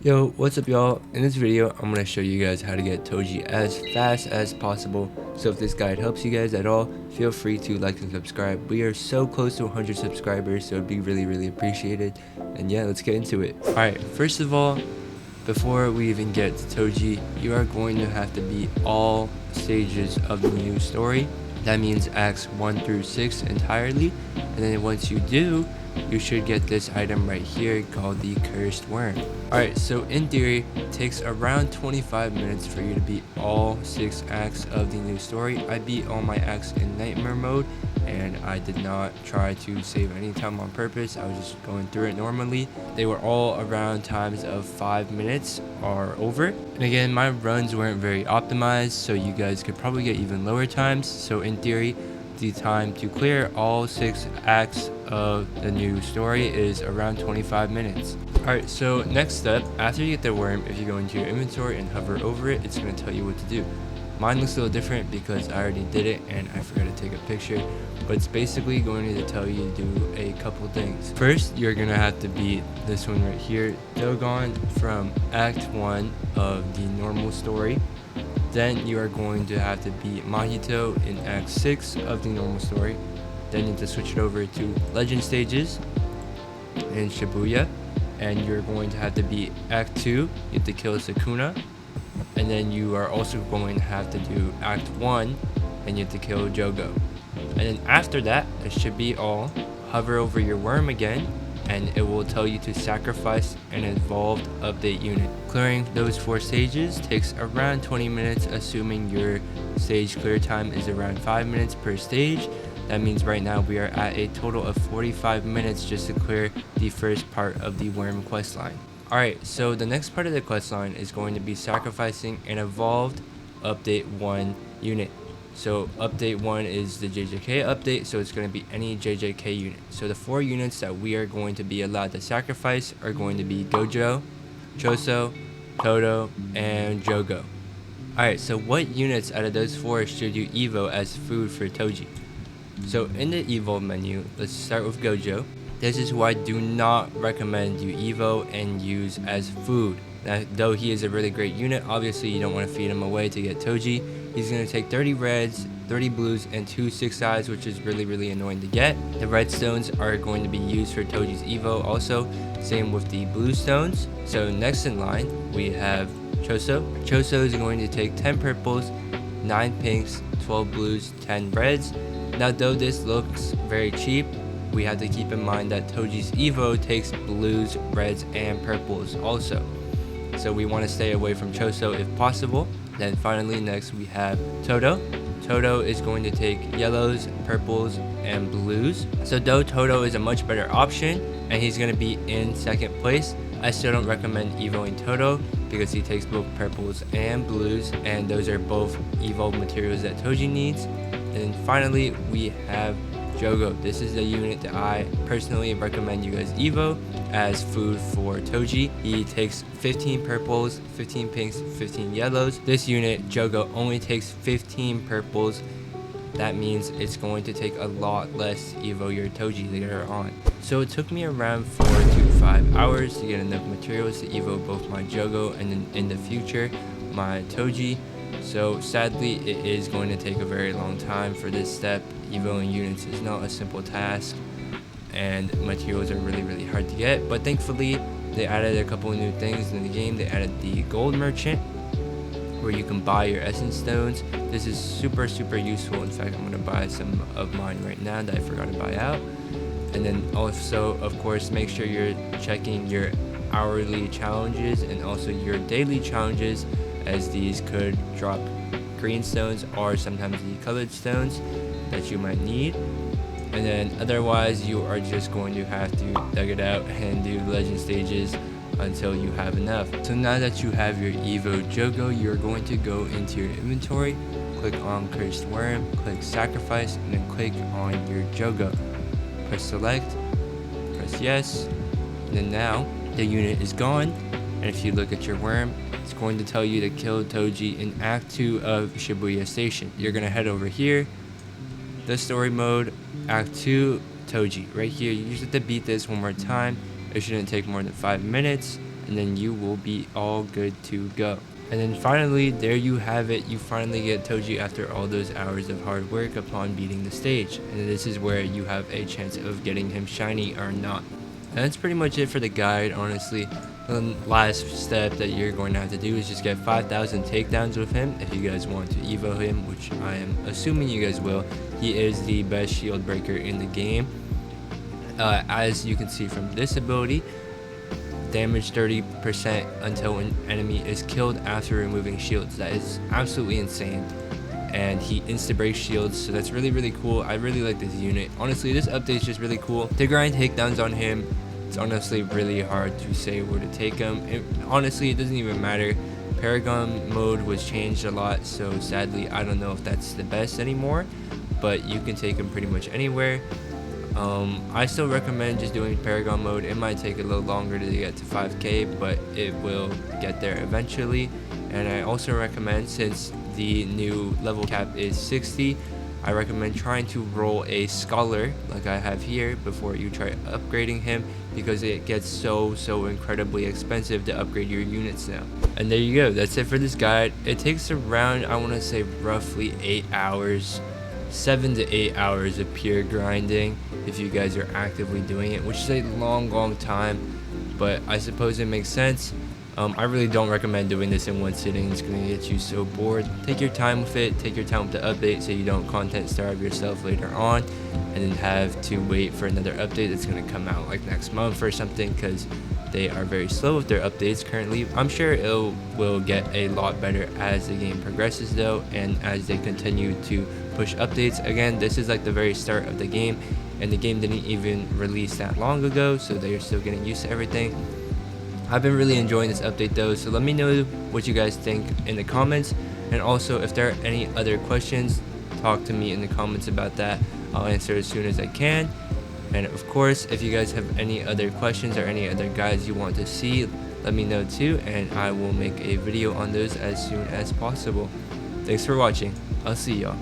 Yo, what's up y'all? In this video, I'm going to show you guys how to get Toji as fast as possible. So if this guide helps you guys at all, feel free to like and subscribe. We are so close to 100 subscribers, so it'd be really appreciated. And yeah, let's get into it. Alright, first of all, before we even get to Toji, you are going to have to beat all stages of the new story. That means acts 1 through 6 entirely. And then once you do, you should get this item right here called the cursed worm. Alright, so in theory, it takes around 25 minutes for you to beat all 6 acts of the new story. I beat all my acts in nightmare mode, and I did not try to save any time on purpose. I was just going through it normally. They were all around times of 5 minutes or over. And again, my runs weren't very optimized, so you guys could probably get even lower times. So in theory, the time to clear all 6 acts of the new story is around 25 minutes. Alright, so next step, after you get the worm, if you go into your inventory and hover over it, it's going to tell you what to do. Mine looks a little different because I already did it and I forgot to take a picture, but it's basically going to tell you to do a couple things. First, you're going to have to beat this one right here, Dogon, from Act 1 of the normal story. Then you are going to have to beat Mahito in Act 6 of the normal story. Then you have to switch it over to Legend stages in Shibuya. And you're going to have to beat Act 2. You have to kill Sukuna. And then you are also going to have to do Act 1. And you have to kill Jogo. And then after that, it should be all. Hover over your worm again, and it will tell you to sacrifice an evolved update unit. Clearing those 4 stages takes around 20 minutes, assuming your stage clear time is around 5 minutes per stage. That means right now we are at a total of 45 minutes just to clear the first part of the worm questline. Alright, so the next part of the questline is going to be sacrificing an evolved update 1 unit. So update 1 is the JJK update, so it's going to be any JJK unit. So the 4 units that we are going to be allowed to sacrifice are going to be Gojo, Choso, Todo, and Jogo. Alright, so what units out of those 4 should you evo as food for Toji? So in the evo menu, let's start with Gojo. This is who I do not recommend you evo and use as food. Now, though he is a really great unit, obviously you don't want to feed him away to get Toji. He's going to take 30 reds, 30 blues, and 2 6-eyes, which is really annoying to get. The red stones are going to be used for Toji's evo also. Same with the blue stones. So next in line, we have Choso. Choso is going to take 10 purples, 9 pinks, 12 blues, 10 reds. Now, though this looks very cheap, we have to keep in mind that Toji's evo takes blues, reds, and purples also. So we want to stay away from Choso if possible. Then finally, next we have Todo. Todo is going to take yellows, purples, and blues. So though Todo is a much better option and he's going to be in 2nd place, I still don't recommend evoing Todo because he takes both purples and blues, and those are both evo materials that Toji needs. And then finally, we have Jogo. This is a unit that I personally recommend you guys evo as food for Toji. He takes 15 purples, 15 pinks, 15 yellows. This unit, Jogo, only takes 15 purples. That means it's going to take a lot less to evo your Toji later on. So it took me around 4 to 5 hours to get enough materials to evo both my Jogo and then in the future my Toji. So sadly, it is going to take a very long time for this step. Evoing units is not a simple task, and materials are really hard to get. But thankfully, they added a couple of new things in the game. They added the gold merchant, where you can buy your essence stones. This is super useful. In fact, I'm going to buy some of mine right now that I forgot to buy out. And then also, of course, make sure you're checking your hourly challenges and also your daily challenges, as these could drop green stones or sometimes the colored stones that you might need. And then otherwise, you are just going to have to dug it out and do legend stages until you have enough. So now that you have your evo Jogo, you're going to go into your inventory, click on cursed worm, click sacrifice, and then click on your Jogo. Press select, press yes, and then now the unit is gone. And if you look at your worm, it's going to tell you to kill Toji in Act 2 of Shibuya Station. You're going to head over here, the story mode, Act 2, Toji. Right here, you just have to beat this one more time. It shouldn't take more than 5 minutes. And and then you will be all good to go. And then finally, there you have it. You finally get Toji after all those hours of hard work upon beating the stage. And this is where you have a chance of getting him shiny or not. And that's pretty much it for the guide, honestly. The last step that you're going to have to do is just get 5,000 takedowns with him if you guys want to evo him, which I am assuming you guys will. He is the best shield breaker in the game. As you can see from this ability, damage 30% until an enemy is killed after removing shields. That is absolutely insane. And he insta breaks shields, so that's really cool. I really like this unit. Honestly, this update is just really cool. To grind takedowns on him, it's honestly really hard to say where to take him. Honestly, it doesn't even matter. Paragon mode was changed a lot, so sadly I don't know if that's the best anymore, but you can take him pretty much anywhere. I still recommend just doing Paragon mode. It might take a little longer to get to 5k, but it will get there eventually. And I also recommend, since the new level cap is 60, I recommend trying to roll a scholar like I have here before you try upgrading him, because it gets so incredibly expensive to upgrade your units now. And there you go, that's it for this guide. It takes around, I want to say, roughly 8 hours, 7 to 8 hours of pure grinding if you guys are actively doing it, which is a long time, but I suppose it makes sense. I really don't recommend doing this in one sitting. It's going to get you so bored. Take your time with it, take your time with the update so you don't content starve yourself later on and then have to wait for another update that's going to come out like next month or something, because they are very slow with their updates currently. I'm sure it will get a lot better as the game progresses though, and as they continue to push updates. Again, this is like the very start of the game, and the game didn't even release that long ago, so they're still getting used to everything. I've been really enjoying this update though, so let me know what you guys think in the comments, and also if there are any other questions, talk to me in the comments about that. I'll answer as soon as I can. And of course, if you guys have any other questions or any other guides you want to see, let me know too, and I will make a video on those as soon as possible. Thanks for watching. I'll see y'all.